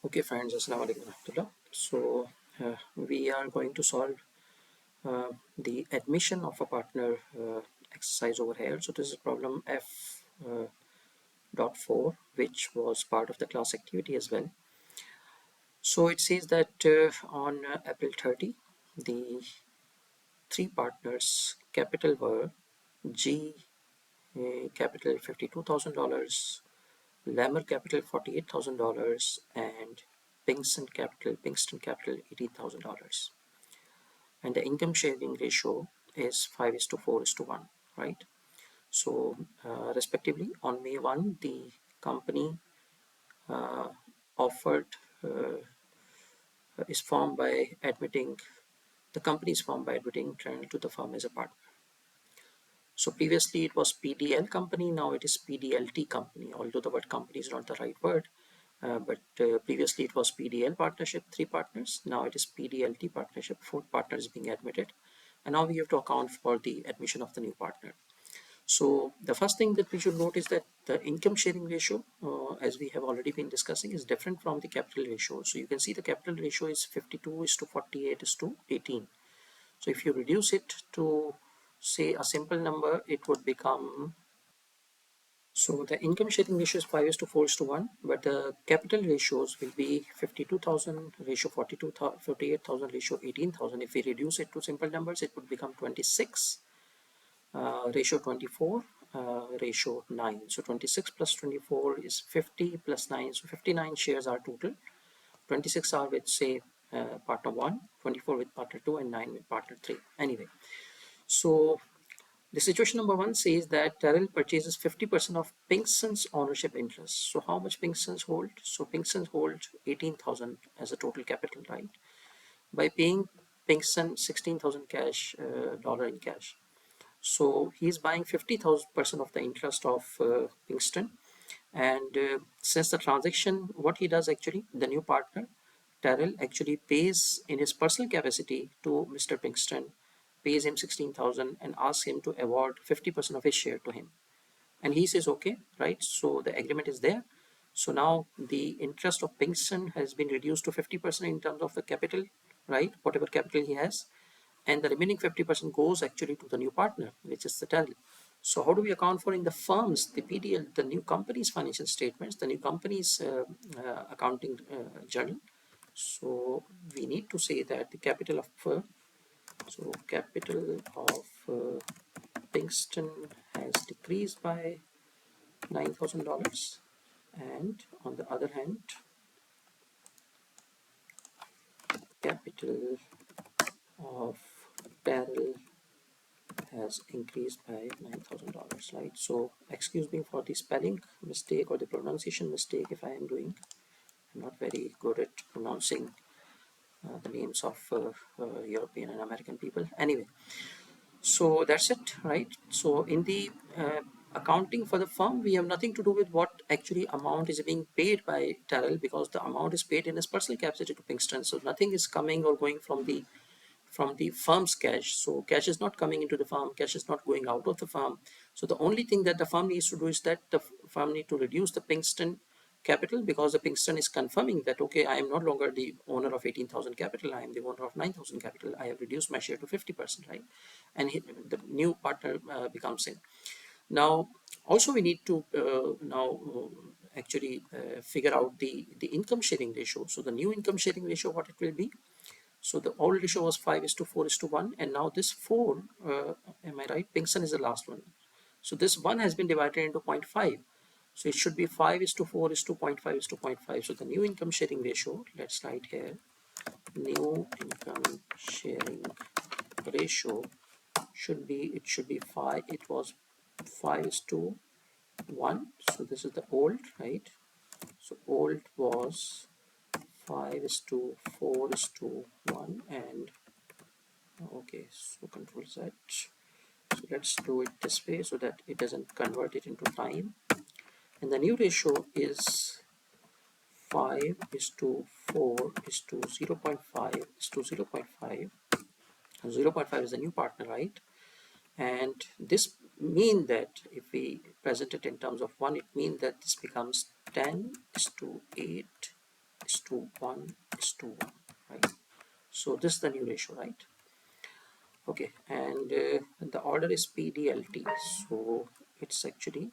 Okay friends, Assalamu alaikum warahmatullah. So we are going to solve the admission of a partner exercise over here. So this is problem F dot 4, which was part of the class activity as well. So it says that on April 30, the three partners capital were G capital $52,000, Lammer capital $48,000, and Pinkston capital $18,000. And the income sharing ratio is 5:4:1, right? So respectively on May 1 the company uh, offered is formed by admitting the company is formed by admitting Trend to the firm as a partner. So previously it was PDL company, now it is PDLT company, although the word company is not the right word. But previously it was PDL partnership, three partners. Now it is PDLT partnership, fourth partner is being admitted. And now we have to account for the admission of the new partner. So the first thing that we should note is that the income sharing ratio, as we have already been discussing, is different from the capital ratio. So you can see the capital ratio is 52:48:18. So if you reduce it to say a simple number, it would become, so the income sharing ratio is 5:4:1, but the capital ratios will be 52,000 ratio 48,000 ratio 18,000. If we reduce it to simple numbers, it would become 26 ratio 24 ratio 9. So 26 plus 24 is 50 plus 9. So 59 shares are total. 26 are with say partner 1, 24 with partner 2, and 9 with partner 3. Anyway, so the situation number 1 says that Terrell purchases 50% of Pinkston's ownership interest. So how much Pinkston's hold? So Pinkston holds 18,000 as a total capital, right? By paying Pinkston 16,000 cash dollar in cash. So he's buying 50,000% of the interest of Pinkston. And since the transaction, what he does actually, the new partner, Terrell, actually pays in his personal capacity to Mr. Pinkston, pays him 16,000 and asks him to award 50% of his share to him. And he says, okay, right? So the agreement is there. So now the interest of Pinkston has been reduced to 50% in terms of the capital, right? Whatever capital he has. And the remaining 50% goes actually to the new partner, which is the Terrell. So how do we account for in the firms, the PDL, the new company's financial statements, the new company's accounting journal? So we need to say that the capital of Pinkston has decreased by $9,000, and on the other hand, capital of Terrell has increased by $9,000, right? So excuse me for the spelling mistake or the pronunciation mistake if I am doing. I'm not very good at pronouncing the names of European and American people. Anyway, so that's it, right? So in the accounting for the firm, we have nothing to do with what actually amount is being paid by Terrell, because the amount is paid in his personal capacity to Pinkston. So nothing is coming or going from the firm's cash. So cash is not coming into the firm, cash is not going out of the firm. So the only thing that the firm needs to do is that the firm need to reduce the Pinkston capital, because the Pinkston is confirming that, okay, I am no longer the owner of 18,000 capital, I am the owner of 9,000 capital, I have reduced my share to 50%, right? And the new partner becomes in. Now also we need to actually figure out the income sharing ratio. So the new income sharing ratio, what it will be. So the old ratio was 5:4:1, and now this 4, am I right? Pinkston is the last one. So this 1 has been divided into 0.5. So it should be 5:4:0.5:0.5. So the new income sharing ratio, let's write here, new income sharing ratio should be, it should be 5, it was 5:1. So this is the old, right? So old was 5:4:1, and okay, so control Z. So let's do it this way so that it doesn't convert it into time. And the new ratio is 5:4:0.5:0.5. 0.5 is the new partner, right? And this means that if we present it in terms of 1, it means that this becomes 10:8:1. is to 1 is to 1, right? So this is the new ratio, right? Okay, and the order is PDLT, so it's actually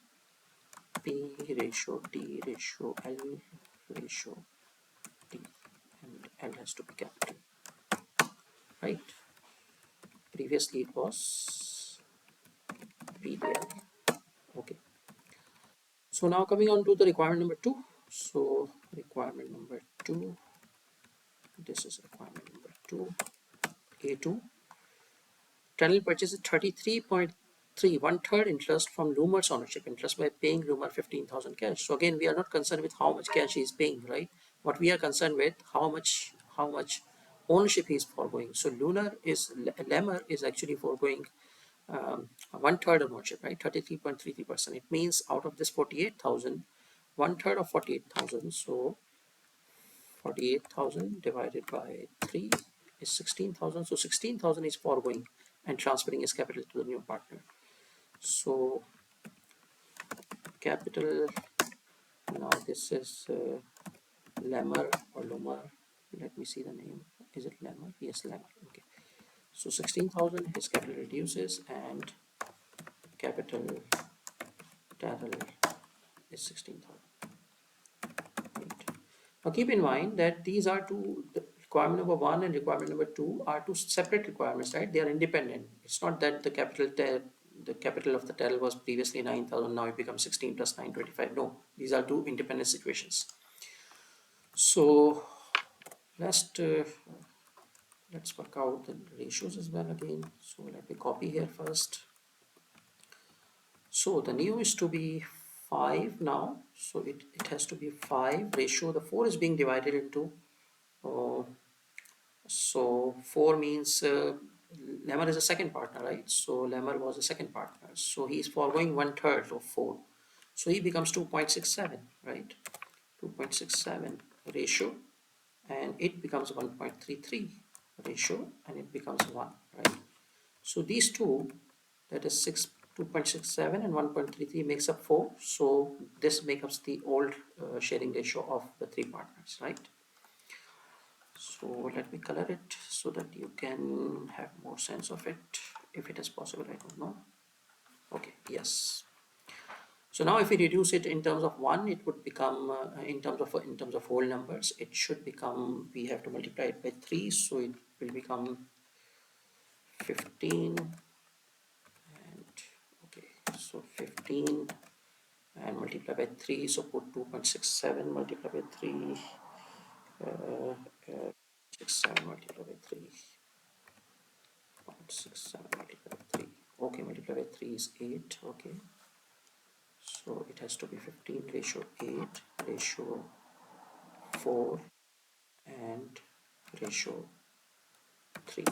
P ratio D ratio L ratio D, and L has to be capital, right? Previously it was PDL. Okay, so now coming on to the requirement number 2. So requirement number 2, this is requirement number 2, A2. Tunnel purchases 33.3, one-third interest from Loomer's ownership interest by paying Loomer 15,000 cash. So again, we are not concerned with how much cash he is paying, right? What we are concerned with how much ownership he is foregoing. So Lemmer is actually foregoing one-third of ownership, right? 33.33%. It means out of this 48,000, one-third of 48,000. So 48,000 divided by 3 is 16,000. So 16,000 is foregoing and transferring his capital to the new partner. So capital, now this is Lemmer or Loomer. Let me see the name. Is it Lemmer? Yes, Lemmer. Okay. So 16,000, his capital reduces, and capital Darrell is 16,000. Right. Now keep in mind that these are the requirement number 1 and requirement number 2 are two separate requirements, right? They are independent. It's not that the capital of the Darrell was previously 9,000, now it becomes 16 plus 925. No, these are two independent situations. So let's work out the ratios as well again. So let me copy here first. So the new is to be 5 now. So it has to be 5 ratio. The 4 is being divided into, so 4 means Lemmer is a second partner, right? So Lemmer was a second partner. So he is foregoing one-third of 4. So he becomes 2.67, right? 2.67 ratio, and it becomes 1.33 ratio, and it becomes 1, right? So these two, that is 2.67 and 1.33 makes up 4. So this makes up the old sharing ratio of the 3 partners, right? So let me color it so that you can have more sense of it, if it is possible. I don't know. Okay, yes. So now if we reduce it in terms of 1, it would become in terms of whole numbers, it should become, we have to multiply it by 3, so it will become 15, and okay, so 15 and multiply by 3, so put 2.67 multiply by 3, 67 multiply by 3, 0.67 multiply by 3, okay, multiply by 3 is 8, okay, so it has to be 15 ratio 8 ratio 4 and ratio 3.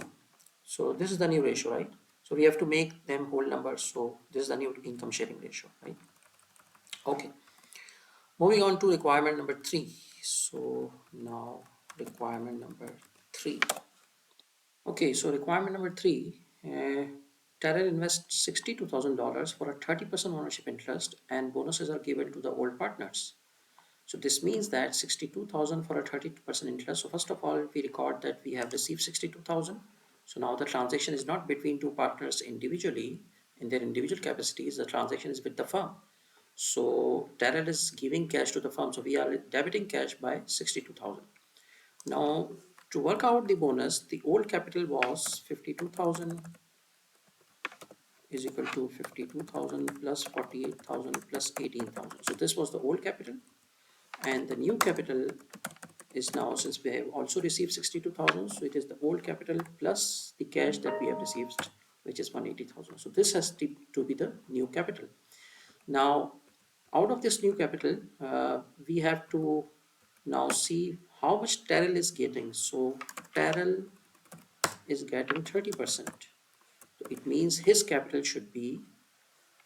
So this is the new ratio, right? So we have to make them whole numbers, so this is the new income sharing ratio, right? Okay, moving on to requirement number 3. So now requirement number 3. Okay, so requirement number 3, Terrell invests $62,000 for a 30% ownership interest, and bonuses are given to the old partners. So this means that 62,000 for a 30% interest. So first of all, we record that we have received 62,000. So now the transaction is not between two partners individually in their individual capacities. The transaction is with the firm. So Terrell is giving cash to the firm. So we are debiting cash by 62,000. Now to work out the bonus, the old capital was 52,000 is equal to 52,000 plus 48,000 plus 18,000. So this was the old capital, and the new capital is now, since we have also received 62,000, so it is the old capital plus the cash that we have received, which is 180,000. So this has to be the new capital. Now out of this new capital, we have to now see how much Terrell is getting. So Terrell is getting 30%. So it means his capital should be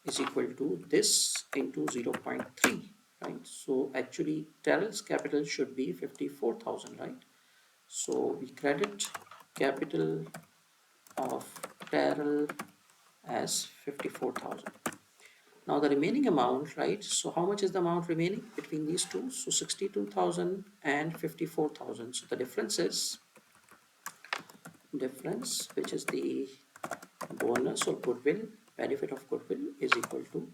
is equal to this into 0.3, right? So actually Terrell's capital should be 54,000, right? So we credit capital of Terrell as 54,000. Now the remaining amount, right? So how much is the amount remaining between these two? So 62,000 and 54,000. So the difference is which is the bonus or goodwill, benefit of goodwill, is equal to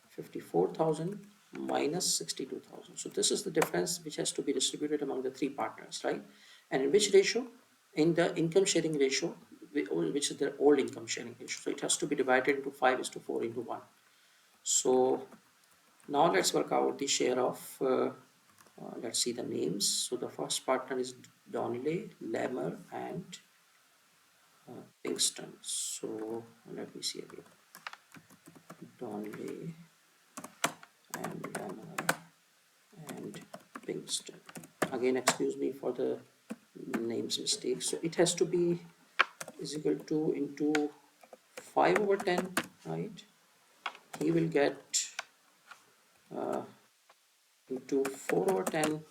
54,000 minus 62,000. So this is the difference which has to be distributed among the three partners, right? And in which ratio? In the income sharing ratio, which is the old income sharing ratio. So it has to be divided into 5:4 into 1. So now let's work out the share of, let's see the names. So the first partner is Donnelly, Lammer, and Pinkston. So let me see again. Donnelly and Lammer and Pinkston. Again, excuse me for the names mistake. So it has to be is equal to into 5/10, right? He will get uh, into 4/10,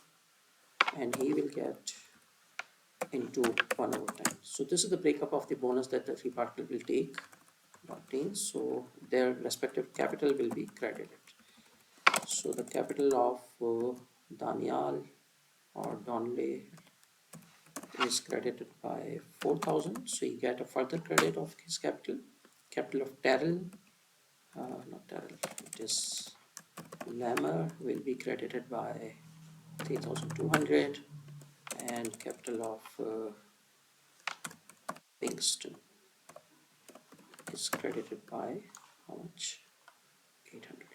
and he will get into 1/10. So this is the breakup of the bonus that the three partner will take, obtain. So their respective capital will be credited. So the capital of Daniel or Donley is credited by 4,000. So you get a further credit of his capital. Capital of Terrell, not Terrell, it is Lammer, will be credited by 3,200, and capital of Pinkston is credited by how much? 800.